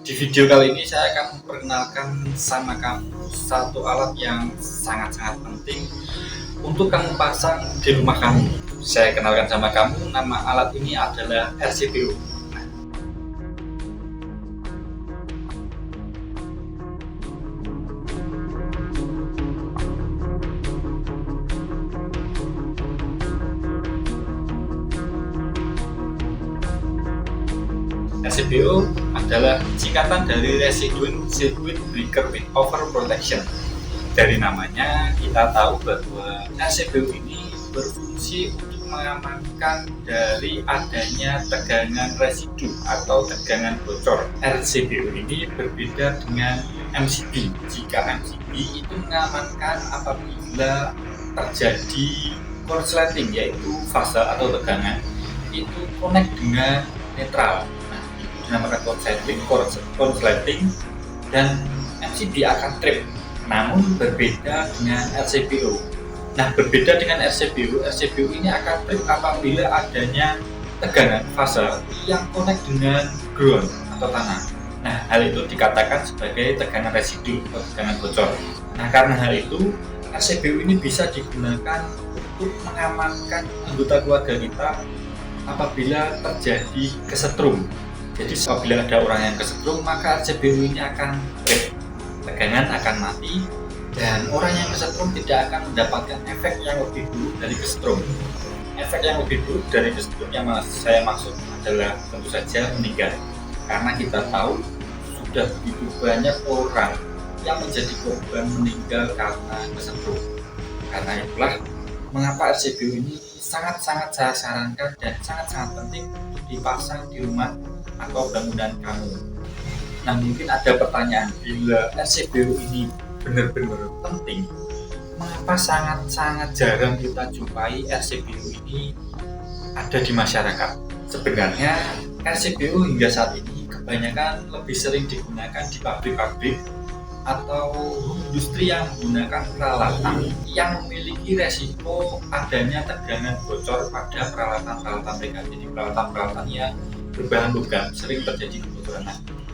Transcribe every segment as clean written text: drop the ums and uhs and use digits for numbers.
Di video kali ini saya akan memperkenalkan sama kamu satu alat yang sangat-sangat penting untuk kamu pasang di rumah kamu. Saya kenalkan sama kamu, nama alat ini adalah RCPO. RCPO adalah singkatan dari Residual Circuit Breaker with Overprotection. Dari namanya kita tahu bahwa RCPO ini berfungsi untuk mengamankan dari adanya tegangan residu atau tegangan bocor. RCPO ini berbeda dengan MCB. Jika MCB itu mengamankan apabila terjadi korsleting, yaitu fase atau tegangan itu connect dengan netral. Dinamakan korsleting, dan MCB akan trip. Namun berbeda dengan RCPO. Nah, berbeda dengan RCPO ini akan trip apabila adanya tegangan fase yang connect dengan ground atau tanah. Nah, hal itu dikatakan sebagai tegangan residu atau tegangan bocor. Nah, karena hal itu RCPO ini bisa digunakan untuk mengamankan anggota keluarga kita apabila terjadi kesetrum. Jadi apabila ada orang yang kesetrum, maka RCPO ini akan trip, tegangan akan mati, dan orang yang kesetrum tidak akan mendapatkan efek yang lebih buruk dari kesetrum. Efek yang lebih buruk dari kesetrum yang saya maksud adalah tentu saja meninggal. Karena kita tahu sudah begitu banyak orang yang menjadi korban meninggal karena kesetrum. Karena itulah mengapa RCPO ini sangat-sangat saya sarankan dan sangat-sangat penting untuk dipasang di rumah atau bangunan kamu. Nah, mungkin ada pertanyaan, bila RCPO ini benar-benar penting, mengapa sangat-sangat jarang kita jumpai RCPO ini ada di masyarakat? Sebenarnya RCPO hingga saat ini kebanyakan lebih sering digunakan di pabrik-pabrik atau industri yang menggunakan peralatan yang memiliki resiko adanya tegangan bocor pada peralatan-peralatan mereka. Jadi peralatan-peralatan yang berbahan logam sering terjadi kebocoran.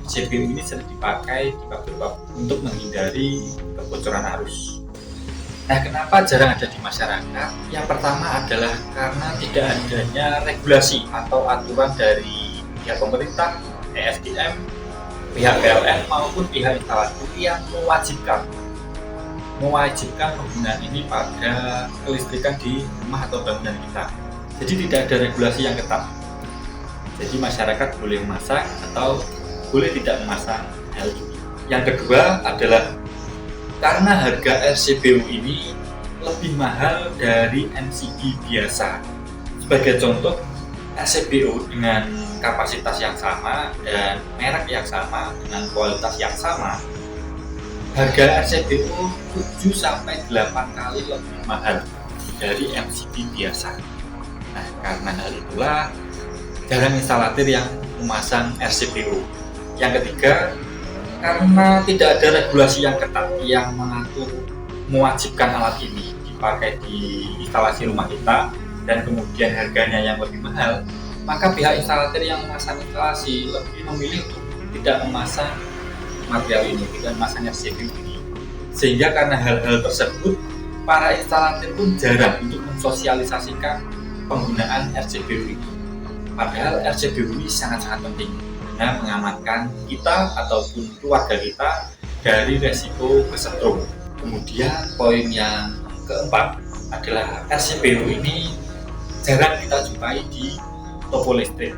RCPO ini sering dipakai di pabrik-pabrik untuk menghindari kebocoran arus. Nah, kenapa jarang ada di masyarakat? Yang pertama adalah karena tidak adanya regulasi atau aturan dari pihak pemerintah, ESDM, pihak PLN maupun pihak instalator yang mewajibkan penggunaan ini pada kelistrikan di rumah atau bangunan kita. Jadi tidak ada regulasi yang ketat. Jadi masyarakat boleh memasang atau boleh tidak memasang hal ini. Yang kedua adalah karena harga RCPO ini lebih mahal dari MCB biasa. Sebagai contoh, RCPO dengan kapasitas yang sama dan merek yang sama dengan kualitas yang sama, harga RCPO 7-8 kali lebih mahal dari MCB biasa. Nah, karena hal itulah jarang instalator yang memasang RCPO. Yang ketiga, karena tidak ada regulasi yang ketat yang mengatur mewajibkan alat ini dipakai di instalasi rumah kita dan kemudian harganya yang lebih mahal, maka pihak instalator yang memasang instalasi lebih memilih untuk tidak memasang material ini, tidak memasang RCPO ini. Sehingga karena hal-hal tersebut, para instalator pun jarang untuk mensosialisasikan penggunaan RCPO ini. Padahal RCPO ini sangat-sangat penting karena mengamankan kita ataupun keluarga kita dari resiko kesetrum. Kemudian poin yang keempat adalah RCPO ini jarang kita jumpai di toko listrik.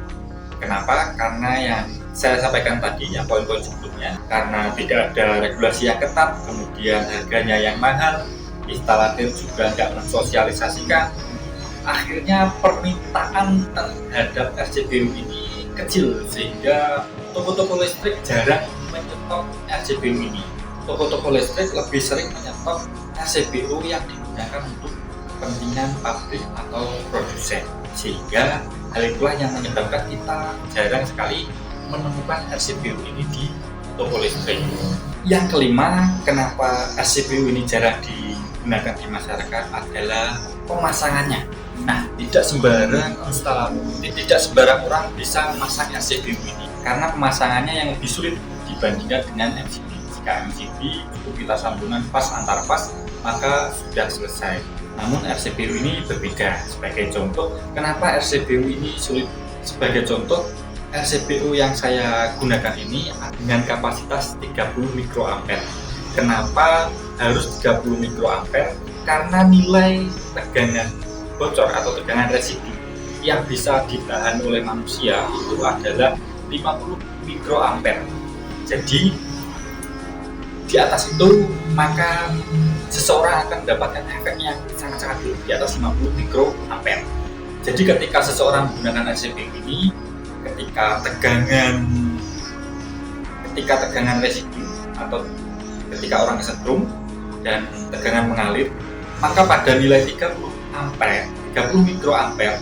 Kenapa? Karena yang saya sampaikan tadi, yang poin-poin sebelumnya, karena tidak ada regulasi yang ketat, kemudian harganya yang mahal, instalator juga nggak mensosialisasikan, akhirnya permintaan terhadap RCPO ini kecil sehingga toko-toko listrik jarang menyetok RCPO ini. Toko-toko listrik lebih sering menyetok RCPO yang digunakan untuk kepentingan pabrik atau produsen, sehingga hal itulah yang menyebabkan kita jarang sekali menemukan RCPO ini di toko listrik. Yang kelima, kenapa RCPO ini jarang digunakan di masyarakat adalah pemasangannya. Nah, tidak sembarang orang bisa memasang RCPO ini. karena pemasangannya yang lebih sulit dibandingkan dengan MCB. Jika MCB cukup kita sambungan pas antar pas, maka sudah selesai. Namun RCPU ini berbeda. Sebagai contoh, kenapa RCPU ini sulit? Sebagai contoh, RCPU yang saya gunakan ini dengan kapasitas 30 mikroampere. Kenapa harus 30 mikroampere? Karena nilai tegangan bocor atau tegangan residu yang bisa ditahan oleh manusia itu adalah 50 mikroampere. Jadi di atas itu maka seseorang akan mendapatkan efek yang sangat-sangat tinggi di atas 50 mikroampere. Jadi ketika seseorang menggunakan RCPU ini, ketika tegangan residu atau ketika orang kesetrum dan tegangan mengalir, maka pada nilai 30 mikroampere,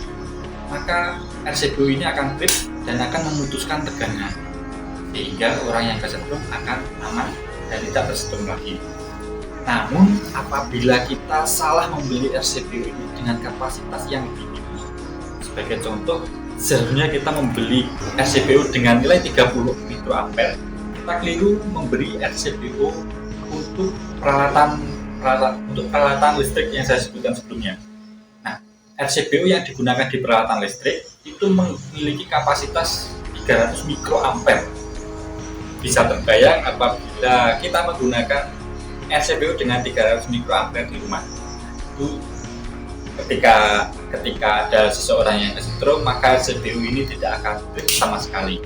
maka RCPU ini akan trip dan akan memutuskan tegangan, sehingga orang yang kesetrum akan aman dan tidak tersetrum lagi. Namun apabila kita salah membeli RCPU ini dengan kapasitas yang tinggi, sebagai contoh, seharusnya kita membeli RCPU dengan nilai 30 mikroampere, kita keliru memberi RCPU untuk peralatan listrik yang saya sebutkan sebelumnya. Nah, RCPU yang digunakan di peralatan listrik itu memiliki kapasitas 300 mikroampere. Bisa terbayang apabila kita menggunakan RCPU dengan 300 mikroampere di rumah. Itu ketika ada seseorang yang kesetrum, maka RCPU ini tidak akan trip sama sekali.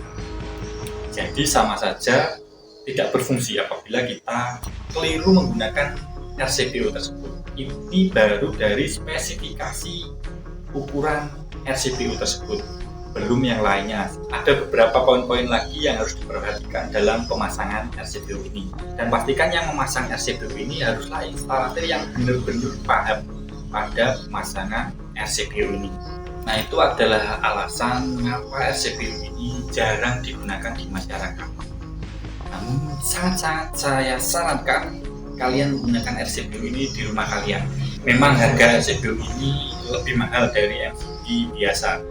Jadi sama saja tidak berfungsi apabila kita keliru menggunakan RCPU tersebut. Ini baru dari spesifikasi ukuran RCPU tersebut, belum yang lainnya. Ada beberapa poin-poin lagi yang harus diperhatikan dalam pemasangan RCPU ini. Dan pastikan yang memasang RCPU ini haruslah instalator yang benar-benar paham pada pemasangan RCPU ini. Nah, itu adalah alasan mengapa RCPU ini jarang digunakan di masyarakat. Namun sangat-sangat saya sarankan kalian menggunakan RCPU ini di rumah kalian. Memang harga RCPU ini lebih mahal dari MCB biasa,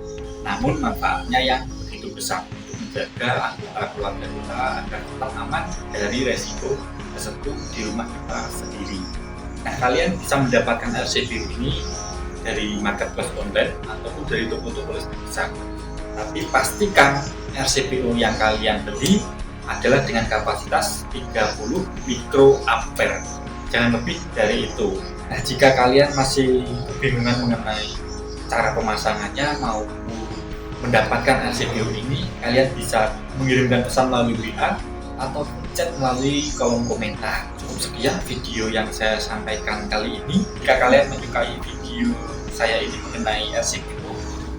namun manfaatnya yang begitu besar untuk menjaga anggota keluarga kita agar tetap aman dari resiko kesetrum di rumah kita sendiri. Nah, kalian bisa mendapatkan RCPU ini dari marketplace online ataupun dari toko-toko listrik besar. Tapi pastikan RCPU yang kalian beli adalah dengan kapasitas 30 mikroampere, jangan lebih dari itu. Nah, jika kalian masih kebingungan mengenai cara pemasangannya maupun mendapatkan RCPU ini, kalian bisa mengirimkan pesan melalui WA atau chat melalui kolom komentar. Cukup sekian video yang saya sampaikan kali ini. Jika kalian menyukai video saya ini mengenai RCPU,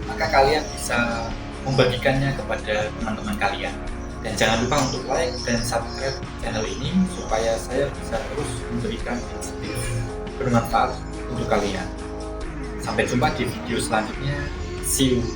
maka kalian bisa membagikannya kepada teman-teman kalian. Dan jangan lupa untuk like dan subscribe channel ini supaya saya bisa terus memberikan insight bermanfaat untuk kalian. Sampai jumpa di video selanjutnya. See you.